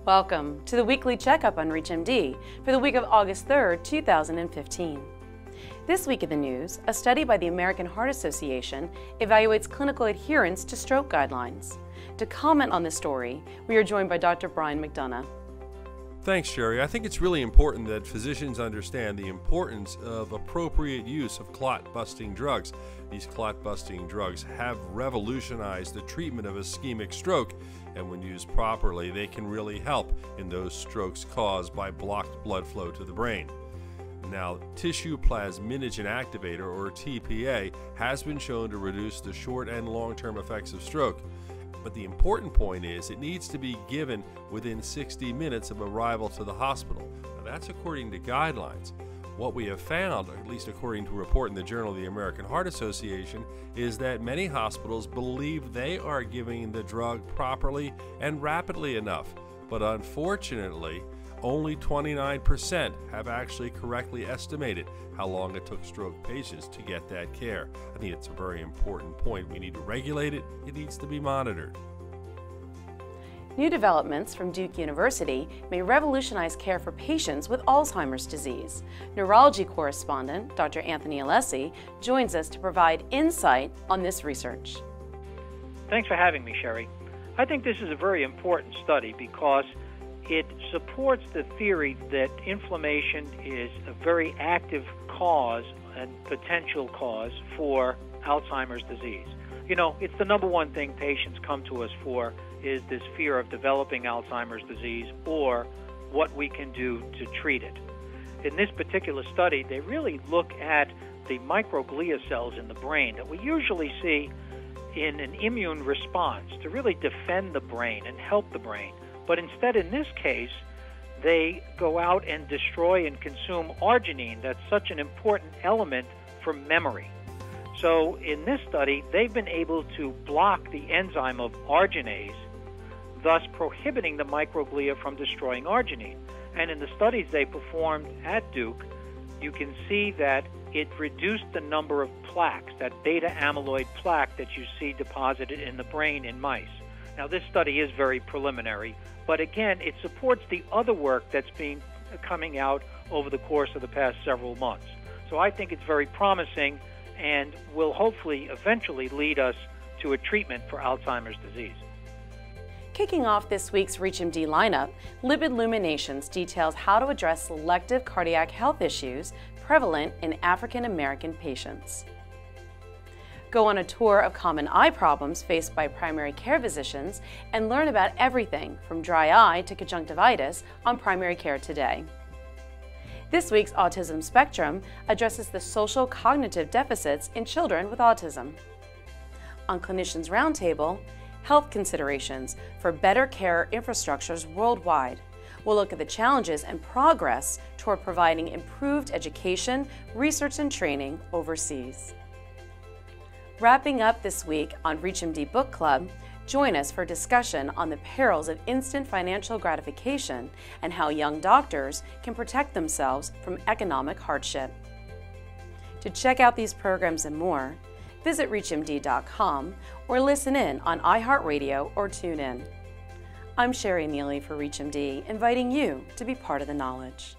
Welcome to the weekly checkup on ReachMD for the week of August 3rd, 2015. This week in the news, a study by the American Heart Association evaluates clinical adherence to stroke guidelines. To comment on this story, we are joined by Dr. Brian McDonough. Thanks, Sherry. I think it's really important that physicians understand the importance of appropriate use of clot-busting drugs. These clot-busting drugs have revolutionized the treatment of ischemic stroke, and when used properly, they can really help in those strokes caused by blocked blood flow to the brain. Now, tissue plasminogen activator, or TPA, has been shown to reduce the short and long-term effects of stroke. But the important point is it needs to be given within 60 minutes of arrival to the hospital. Now, that's according to guidelines. What we have found, or at least according to a report in the Journal of the American Heart Association, is that many hospitals believe they are giving the drug properly and rapidly enough. But unfortunately, only 29% have actually correctly estimated how long it took stroke patients to get that care. I think it's a very important point. We need to regulate it. It needs to be monitored. New developments from Duke University may revolutionize care for patients with Alzheimer's disease. Neurology correspondent Dr. Anthony Alessi joins us to provide insight on this research. Thanks for having me, Sherry. I think this is a very important study because it supports the theory that inflammation is a very active cause and potential cause for Alzheimer's disease. You know, it's the number one thing patients come to us for is this fear of developing Alzheimer's disease or what we can do to treat it. In this particular study, they really look at the microglia cells in the brain that we usually see in an immune response to really defend the brain and help the brain. But instead, in this case, they go out and destroy and consume arginine. That's such an important element for memory. So in this study, they've been able to block the enzyme of arginase, thus prohibiting the microglia from destroying arginine. And in the studies they performed at Duke, you can see that it reduced the number of plaques, that beta amyloid plaque that you see deposited in the brain in mice. Now, this study is very preliminary, but again, it supports the other work that's been coming out over the course of the past several months. So I think it's very promising and will hopefully eventually lead us to a treatment for Alzheimer's disease. Kicking off this week's ReachMD lineup, Lipid Luminations details how to address selective cardiac health issues prevalent in African American patients. Go on a tour of common eye problems faced by primary care physicians and learn about everything from dry eye to conjunctivitis on Primary Care Today. This week's Autism Spectrum addresses the social cognitive deficits in children with autism. On Clinicians Roundtable, health considerations for better care infrastructures worldwide. We'll look at the challenges and progress toward providing improved education, research, and training overseas. Wrapping up this week on ReachMD Book Club, join us for discussion on the perils of instant financial gratification and how young doctors can protect themselves from economic hardship. To check out these programs and more, visit ReachMD.com or listen in on iHeartRadio or TuneIn. I'm Sherry Neely for ReachMD, inviting you to be part of the knowledge.